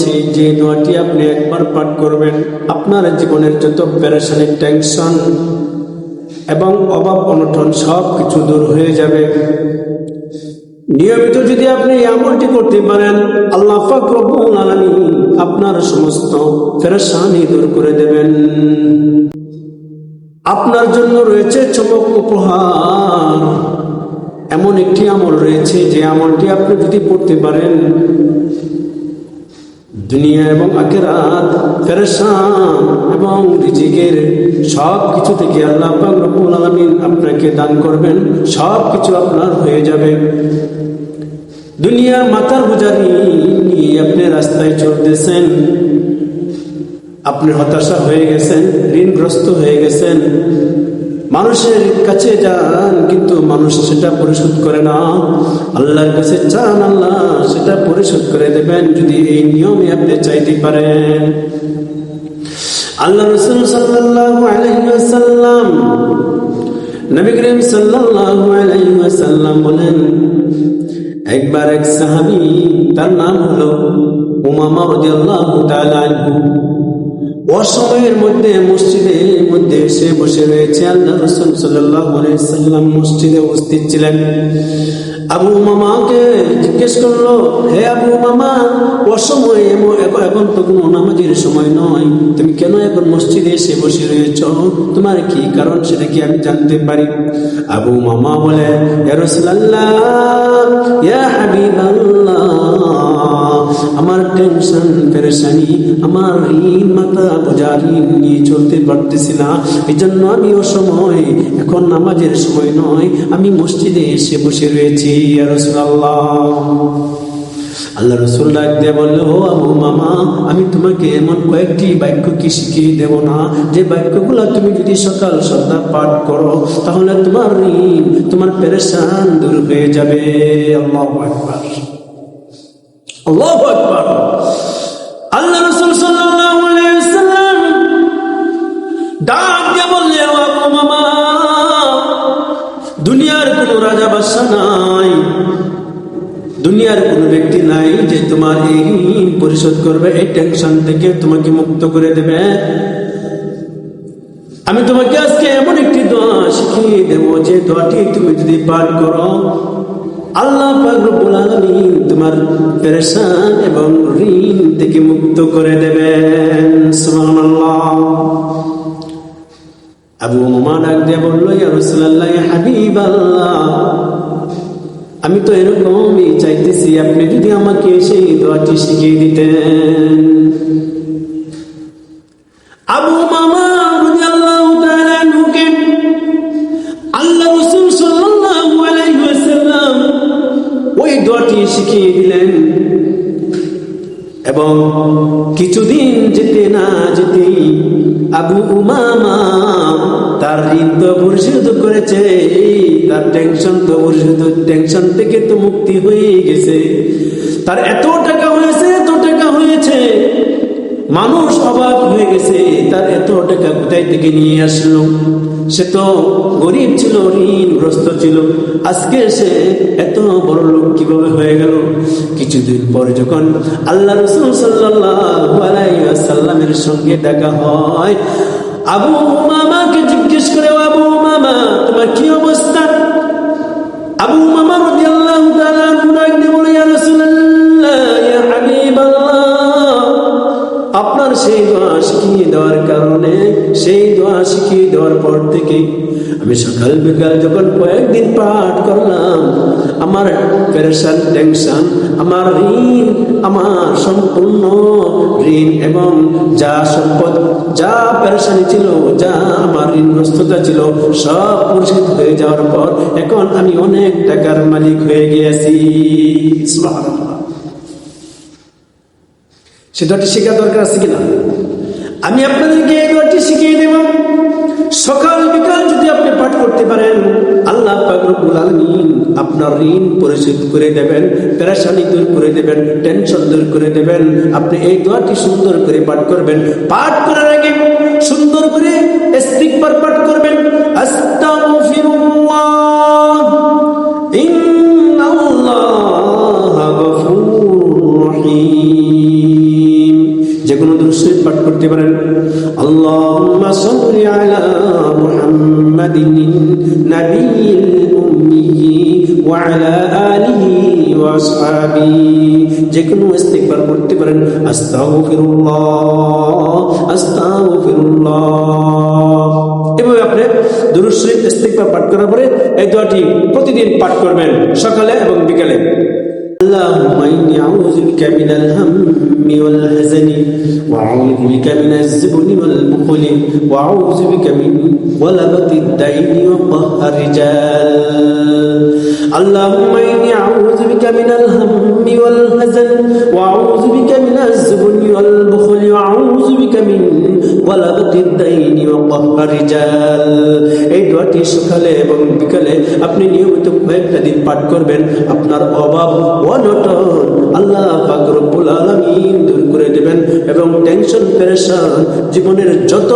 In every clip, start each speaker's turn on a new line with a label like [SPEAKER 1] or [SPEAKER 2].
[SPEAKER 1] বলেছি যে দোয়াটি আপনি একবার পাঠ করবেন, আপনার জীবনের যত পেরেশানি, টেনশন এবং অভাব অনটন সব কিছু দূর হয়ে যাবে। নিয়মিত যদি আপনি এই আমলটি করতে পারেন, আল্লাহ পাক রব্বুল আলামিন আপনার সমস্ত পেরেশানি দূর করে দেবেন। আপনার জন্য রয়েছে চমক উপহার। এমন একটি আমল রয়েছে যে আমলটি আপনি যদি পড়তে পারেন, দুনিয়া এবং আখিরাত, পেরেশান এবং রিজিকের সব কিছু থেকে আল্লাহ পাক রব্বুল আলামিন আপনাকে দান করবেন, সব কিছু আপনার হয়ে যাবে। দুনিয়ার মাথার বোঝারি নিয়ে আপনি রাস্তায় চলতেছেন, আপনি হতাশা হয়ে গেছেন, ঋণগ্রস্ত হয়ে গেছেন, মানুষের কাছে যান কিন্তু মানুষ সেটা পরিশোধ করে না, আল্লাহর কাছে চান, আল্লাহ সেটা পরিশোধ করে দেবেন যদি এই নিয়মে আপনি চাইতে পারেন। আল্লাহ রাসূল সাল্লাল্লাহু আলাইহি ওয়াসাল্লাম, নবী করিম সাল্লাল্লাহু আলাইহি ওয়াসাল্লাম বলেন, একবার এক সাহাবী, তার নাম হলো উমামা রাদিয়াল্লাহু তাআলা আনহু, অসময়ের মধ্যে মসজিদের মধ্যে এসে বসে রয়েছে। আল্লাহ রাসূল সাল্লাল্লাহু আলাইহি ওয়াসাল্লাম মসজিদে উপস্থিত ছিলেন। আবু উমামাকে জিজ্ঞেস করলো, হে আবু উমামা, অসময়ে, এখন তো কোনো নামাজের সময় নয়, তুমি কেন এখন মসজিদে এসে বসে রয়েছ? তোমার কি কারণ, সেটা কি আমি জানতে পারি? আবু উমামা বলে, ইয়া রাসূলুল্লাহ, ইয়া হাবিবাল্লাহ, আমার টেনশন পেরেশানি, আমার ঋণ, মাথা বোঝা ঋণ নিয়ে চলতে পারতেছি না, এই জন্য আমি অসময়, এখন নামাজের সময় নয়, আমি মসজিদে এসে বসে রয়েছি। ইয়া রাসূলুল্লাহ, আল্লাহ রাসূল ডাক দিয়ে বলল, ও আবু মামা, আমি তোমাকে এমন কয়েকটি বাক্য কি শিখিয়ে দেব না, যে বাক্যগুলো তুমি যদি সকাল সন্ধ্যা পাঠ করো তাহলে তোমার ঋণ, তোমার পেরেশান দূর হয়ে যাবে। আল্লাহু আকবার, আল্লাহু আকবার। আল্লাহ রাসূল সাল্লাল্লাহু আলাইহি ওয়াসাল্লাম ডাক দিয়ে বললেন, ও আবু মামা, দুনিয়ার কোনো রাজা বাদশা নাই, দুনিয়ার কোন ব্যক্তি নাই যে তোমার এই ঋণ পরিশোধ করবে, এই টেনশন থেকে তোমাকে মুক্ত করে দেবে। আমি তোমাকে আজকে এমন একটি দোয়া শিখিয়ে দেব, যে দোয়াটি তুমি যদি পাঠ করো, আল্লাহ পাক রব্বুল আলামিন তোমার পেরেশান এবং ঋণ থেকে মুক্ত করে দেবেন। সুবহানাল্লাহ। আবু উমামা ডাক দিয়ে বলল, ইয়া রাসূলুল্লাহ, ইয়া হাবিবাল্লাহ, আমি তো এরকমই চাইতেছি, আপনি যদি আমাকে সেই দোয়াটি শিখিয়ে দিতেন। আবু উমামা রাদিয়াল্লাহু তাআলা আনহুকে আল্লাহ রাসূল সাল্লাল্লাহু আলাইহি ওয়াসাল্লাম ওই দোয়াটি শিখিয়ে দিলেন, এবং কিছুদিন যেতে না যেতেই আবু উমামা তার ঋণ তো পরিশোধ করেছে, তার টেনশন তো পরিশোধ, টেনশন থেকে তো মুক্তি হয়ে গেছে। তার এত টাকা হয়েছে, এত টাকা হয়েছে, মানুষ অবাক হয়ে গেছে, তার এত টাকা কোথায় থেকে নিয়ে আসলো? সে তো গরিব ছিল, ঋণগ্রস্ত ছিল, আজকে সে এত বড় লোক কিভাবে হয়ে গেল? কিছুদিন পরে যখন আল্লাহ রাসূল সাল্লাল্লাহু আলাইহি ওয়াসাল্লামের সঙ্গে দেখা হয়, আবু উমামাকে জিজ্ঞেস করে, আবু উমামা, তোমার কি অবস্থা? আবু উমামা রাদিয়াল্লাহু তাআলা আনহু ডাক দিয়ে বলে, ইয়া রাসূলুল্লাহ, ইয়া হাবিবাল্লাহ, আপনার সেই দোয়া শিখিয়ে দেওয়ার কারণে, সেই দোয়া শিখিয়ে দেওয়ার পর থেকে আমি সকাল বিকাল যখন কয়েকদিন পাঠ করলাম, আমার পেরেশান, টেনশন, আমার ঋণ, আমার সম্পূর্ণ ঋণ এবং যা সম্পদ, যা পেরেশানি ছিল, যা আমার ঋণগ্রস্ততা ছিল, সব পরিশোধ হয়ে যাওয়ার পর এখন আমি অনেক টাকার মালিক হয়ে গিয়েছি। সুবহানাল্লাহ। সে দোয়াটি শেখা দরকার আছে কিনা? আমি আপনাদেরকে এই দোয়াটি শিখিয়ে দেব। সকাল বিকাল যদি আপনি পাঠ করতে পারেন, আল্লাহ পাক রব্বুল আলামিন আপনার ঋণ পরিশোধ করে দেবেন, পেরেশানি দূর করে দেবেন, টেনশন দূর করে দেবেন। আপনি এই দোয়াটি সুন্দর করে পাঠ করবেন। পাঠ করার আগে সুন্দর করে ইস্তিগফার পাঠ করবেন। আস্তাগফিরুল্লাহ, ইন্নাল্লাহা গফুরুর রহিম। যে কোনো দুরূদ শরীফ পাঠ করতে পারেন। আল্লাহুম্মা সাল্লি আলা মুহাম্মাদিন নাবিয়্যিল উম্মি ওয়া আলা আলিহি ওয়া আসহাবিহি। যে কোনো ইস্তিগফার করতে পারেন। আস্তাগফিরুল্লাহ আস্তাগফিরুল্লাহ। এভাবে আপনি দুরূদ শরীফ ইস্তিগফার পাঠ করার পরে এই দোয়াটি প্রতিদিন পাঠ করবেন, সকালে এবং বিকালে। اللهم إني أعوذ بك من الهم والحزن وأعوذ بك من الزبن والبخل وأعوذ بك من غلبة الدين وقهر الرجال اللهم إني أعوذ بك من الهم والحزن وأعوذ بك من الزبن والبخل وأعوذ بك من غلبة الدين وقهر الرجال। এই দোয়াটি সকালে এবং বিকালে আপনি নিয়মিত কয়েকটা দিন পাঠ করবেন। আপনার অভাব অনটন আল্লাহ পাক রব্বুল আলামিন দূর করে দেবেন এবং টেনশন পেরেশান জীবনের যত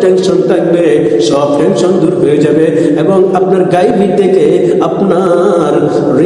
[SPEAKER 1] টেনশন থাকবে সব টেনশন দূর হয়ে যাবে এবং আপনার গায়বী থেকে আপনার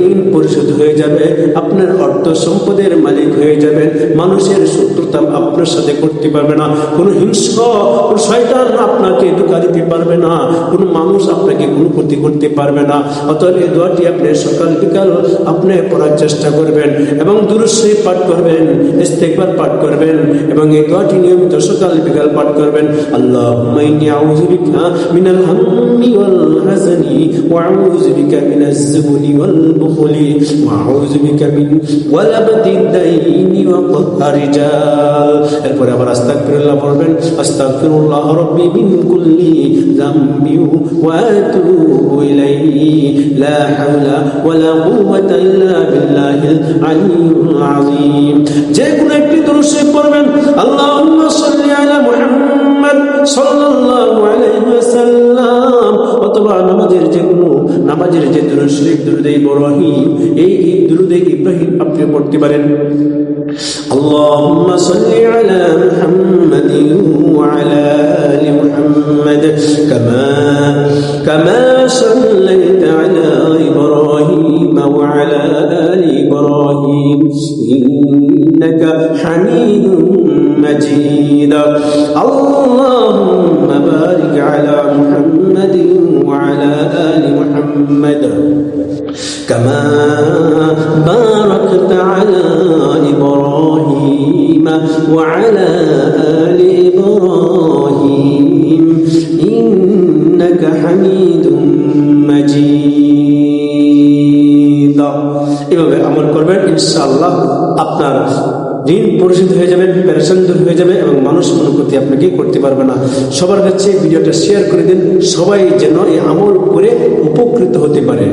[SPEAKER 1] ঋণ পরিশোধ হয়ে যাবে, আপনার অর্থ সম্পদের মালিক হয়ে যাবেন। মানুষের শত্রুতা আপনার সাথে করতে পারবে না, কোনো হিংস্র কোনো শয়তান আপনাকে ধোঁকা দিতে পারবে না, কোনো মানুষ আপনাকে কোনো ক্ষতি করতে পারবে না। অতএব এই দোয়াটি আপনি সকাল বিকাল আপনি পড়ার চেষ্টা করবেন এবং দুরূদ শরীফ পাঠ করবেন, ইস্তিগফার পাঠ করবেন এবং এই দোয়াটি নিয়মিত সকাল বিকাল পাঠ করবেন। আল্লাহুম্মা ইন্নী আউযু বিকা মিনাল হাম্মি ওয়াল হাযানি ওয়া আউযু বিকা মিনাজ যুবনি ওয়াল বুখলি ওয়া আউযু বিকা মিন ওয়ালাবাতিদ দাইনি ওয়া কহরি রিজাল। এরপরে আবার আস্তাগফিরুল্লাহ পড়বেন। আস্তাগফিরুল্লাহ রাব্বি মিন কুল্লি যামবি ওয়া আতুবু ইলাইহি লা হাওলা ওয়ালা কুওয়াতা ইল্লা বিল্লাহিল আলিয়্যিল আযীম। যে কোনো একটি দুরূদ শরীফ পড়বেন। আল্লাহুম্মা সাল্লি আলা মুহাম্মদ সাল্লাল্লাহু আলাইহি ওয়াসাল্লাম অথবা নামাজের যে দুরূদ শরীফ দুরূদে ইব্রাহিম, এই দুরূদে ইব্রাহিম আপনি পড়তে পারেন। আল্লাহুম্মা সাল্লি আলা মুহাম্মাদিন ওয়া আলা আলি মুহাম্মাদ কামা সাল্লাইতা আলা ইব্রাহিম ওয়া আলা আলি ইব্রাহিম ইন্নাকা হামিদুম মাজিদ। আল্লাহুম্মা বারিক আলা মুহাম্মাদিন ওয়া আলা আলি মুহাম্মাদ কামা বারাকতা আলা ইব্রাহিম ওয়া আলা আলি ইব্রাহিম ইন্নাকা হামিদুম মাজিদ। এভাবে আমল করবেন, ইনশাআল্লাহ আপনার ঋণ পরিশোধ হয়ে যাবে, পেরেশান দূর হয়ে যাবে এবং মানুষ কোনো ক্ষতি আপনাকে করতে পারবে না। সবার কাছে ভিডিওটা শেয়ার করে দিন, সবাই যেন এই আমল করে উপকৃত হতে পারে।